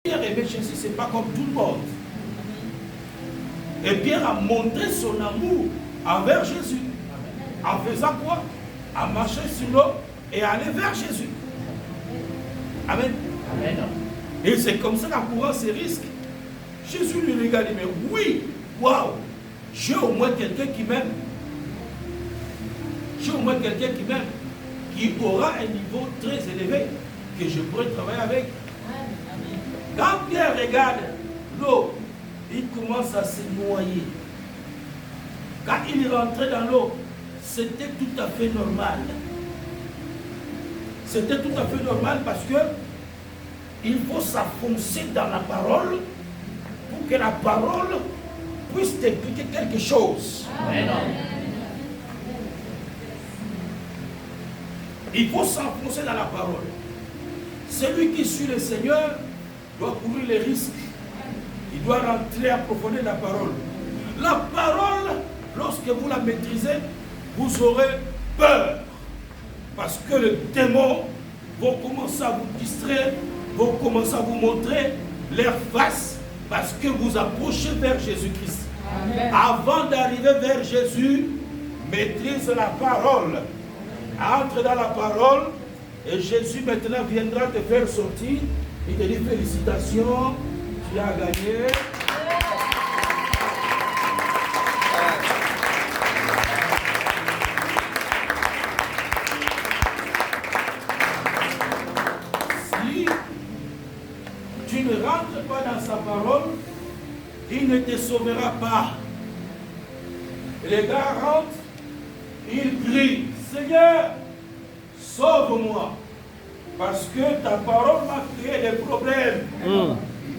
Pierre aimait Jésus, ce n'est pas comme tout le monde. Et Pierre a montré son amour envers Jésus. En faisant quoi? À marcher sur l'eau et aller vers Jésus. Amen. Amen. Et c'est comme ça qu'en courant ses risques, Jésus lui regarde et dit, mais oui, waouh, j'ai au moins quelqu'un qui m'aime. J'ai au moins quelqu'un qui m'aime, qui aura un niveau très élevé, que je pourrais travailler avec. Quand Pierre regarde l'eau, il commence à se noyer. Quand il est rentré dans l'eau, c'était tout à fait normal. C'était tout à fait normal parce que il faut s'enfoncer dans la parole pour que la parole puisse t'expliquer quelque chose. Amen. Il faut s'enfoncer dans la parole. Celui qui suit le Seigneur doit courir les risques. Il doit rentrer à profondeur la parole. La parole, lorsque vous la maîtrisez, vous aurez peur. Parce que les démons vont commencer à vous distraire, vont commencer à vous montrer leur face, parce que vous approchez vers Jésus-Christ. Avant d'arriver vers Jésus, maîtrise la parole. Entre dans la parole, et Jésus maintenant viendra te faire sortir. Il te dit félicitations, tu as gagné. Si tu ne rentres pas dans sa parole, il ne te sauvera pas. Les gars rentrent, ils crient, Seigneur, sauve-moi. Parce que ta parole m'a créé des problèmes.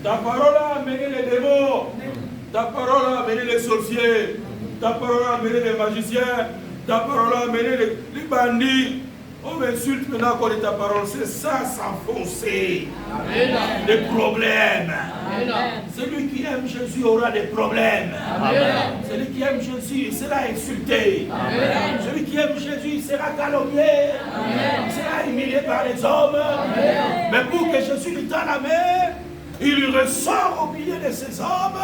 Ta parole a amené les démons. Ta parole a amené les sorciers. Ta parole a amené les magiciens. Ta parole a amené les bandits. On m'insulte maintenant à cause de ta parole. C'est ça, s'enfoncer. Des problèmes. Amen. Celui qui aime Jésus aura des problèmes. Amen. Celui qui aime Jésus, il sera insulté. Amen. Celui qui aime Jésus, il sera calomnié. Il sera humilié par les hommes. Mais pour que Jésus lui tende la main, il lui ressort au milieu de ces hommes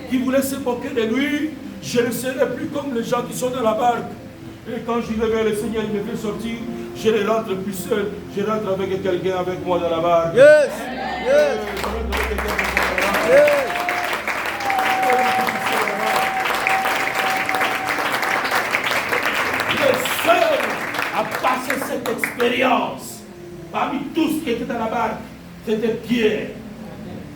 qui voulaient se moquer de lui. Je ne serai plus comme les gens qui sont dans la barque. Et quand je vais vers le Seigneur, il me fait sortir. Je ne rentre plus seul. Je rentre avec quelqu'un avec moi dans la barque. Yes. Je Yes. rentre avec quelqu'un avec moi dans la barque. Yes. Le seul à passer cette expérience parmi tous qui étaient dans la barque, c'était Pierre.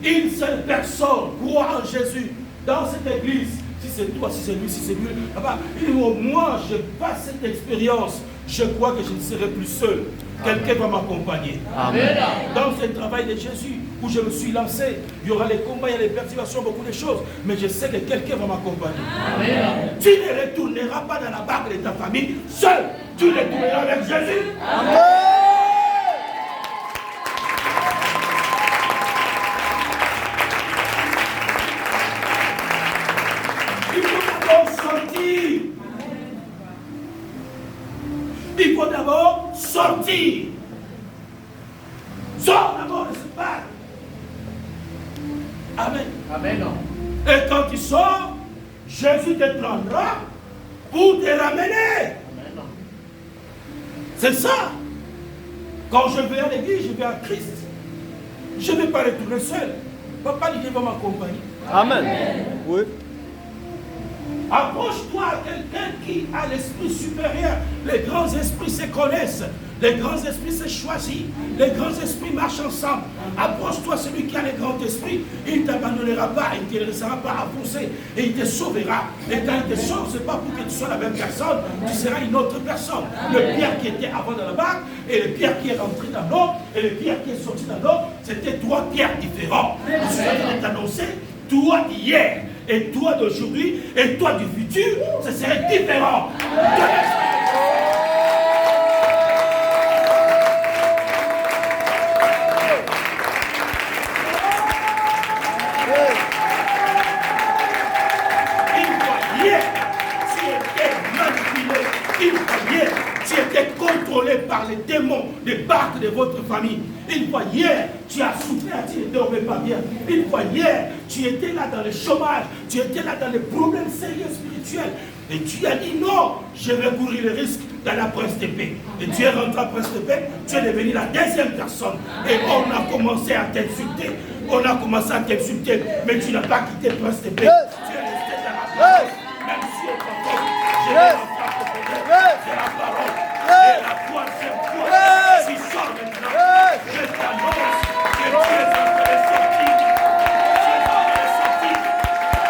Une seule personne croit en Jésus dans cette église. Si c'est toi, si c'est lui, si c'est lui, là-bas, il dit, au moins je passe cette expérience, je crois que je ne serai plus seul. Quelqu'un va m'accompagner. Dans ce travail de Jésus, où je me suis lancé, il y aura les combats, il y a les perturbations, beaucoup de choses, mais je sais que quelqu'un va m'accompagner. Tu ne retourneras pas dans la barque de ta famille seul, tu retourneras avec Jésus. Il faut d'abord sortir. Il faut d'abord sortir. Sors d'abord de ce barque. Amen. Amen. Et quand tu sors, Jésus te prendra pour te ramener. Amen. C'est ça. Quand je vais à l'église, je vais à Christ. Je ne vais pas retourner seul. Papa Dieu va m'accompagner. Amen. Oui. Approche-toi à quelqu'un qui a l'esprit supérieur. Les grands esprits se connaissent. Les grands esprits se choisissent. Les grands esprits marchent ensemble. Approche-toi celui qui a les grands esprits. Il ne t'abandonnera pas. Il ne te laissera pas avancer. Et il te sauvera. Et quand il te sauve, ce n'est pas pour que tu sois la même personne. Tu seras une autre personne. Le Pierre qui était avant dans la barque et le Pierre qui est rentré dans l'eau et le Pierre qui est sorti dans l'eau, c'était trois Pierres différents. Je suis en train de t'annoncer, toi d'hier et toi d'aujourd'hui et toi du futur, ce serait différent. Une fois hier, tu étais manipulé. Une fois hier, tu étais contrôlé par les démons des barques de votre famille. Une fois hier, Tu as souffert, tu ne dormais pas bien. Une fois hier, tu étais là dans le chômage, tu étais là dans les problèmes sérieux spirituels. Et tu as dit non, je vais courir le risque d'aller à Prince de Paix. Et tu es rentré à Prince de Paix, tu es devenu la deuxième personne. Et on a commencé à t'insulter. On a commencé à t'insulter, mais tu n'as pas quitté Prince de Paix. Tu es resté dans la parole. Même si on t'entend, je vais rentrer à profondeur de la parole. Et la troisième fois, tu sors maintenant. Je t'annonce que tu es en train de sortir. Tu es en train de sortir.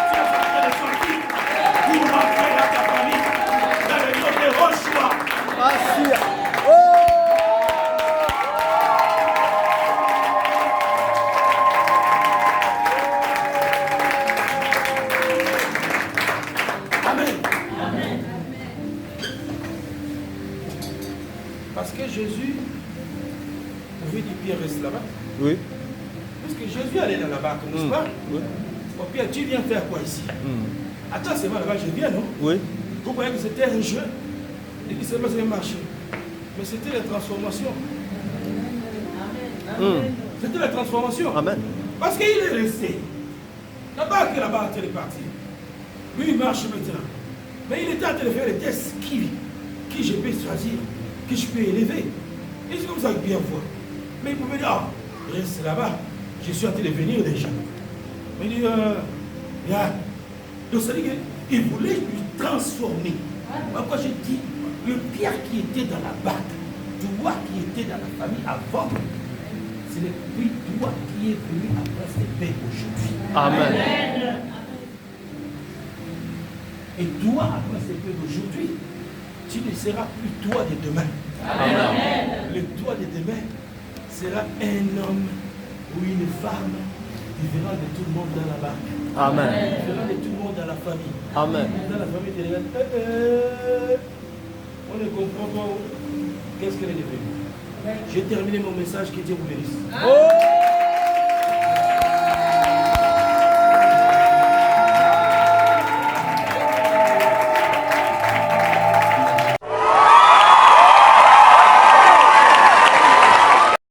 Tu es en train de sortir pour rentrer dans ta famille. Dans le nom de Rochua. Parce que Jésus, vous voyez Pierre reste là-bas. Oui. Parce que Jésus allait dans la barque, n'est-ce pas? Oui. Bon, Pierre, tu viens faire quoi ici? Attends, c'est moi là-bas, je viens, non? Oui. Vous voyez que c'était un jeu et que c'est pas un marché. Mais c'était la transformation. C'était la transformation. Amen. Parce qu'il est resté. La barque elle est partie. Lui, il marche maintenant. Mais il était en train de faire les tests. Qui je peux choisir? Qui je peux élever? Et c'est comme ça que bien voit. Mais il pouvait dire, ah, reste là-bas. Je suis en train de venir déjà. Mais il dit, donc ça dit qu'il voulait lui transformer. Pourquoi je dis, le Pierre qui était dans la barque, toi qui étais dans la famille avant, c'est le puis toi qui est venu après cette paix aujourd'hui. Amen. Et toi, après cette paix d'aujourd'hui, tu ne seras plus toi de demain. Amen. Le toi de demain sera un homme ou une femme différent de tout le monde dans la barque. Amen. Différent de tout le monde dans la famille. Amen. Dans la famille, tu regardes, on ne comprend pas qu'est-ce qu'elle est devenue. J'ai terminé mon message, que Dieu vous bénisse.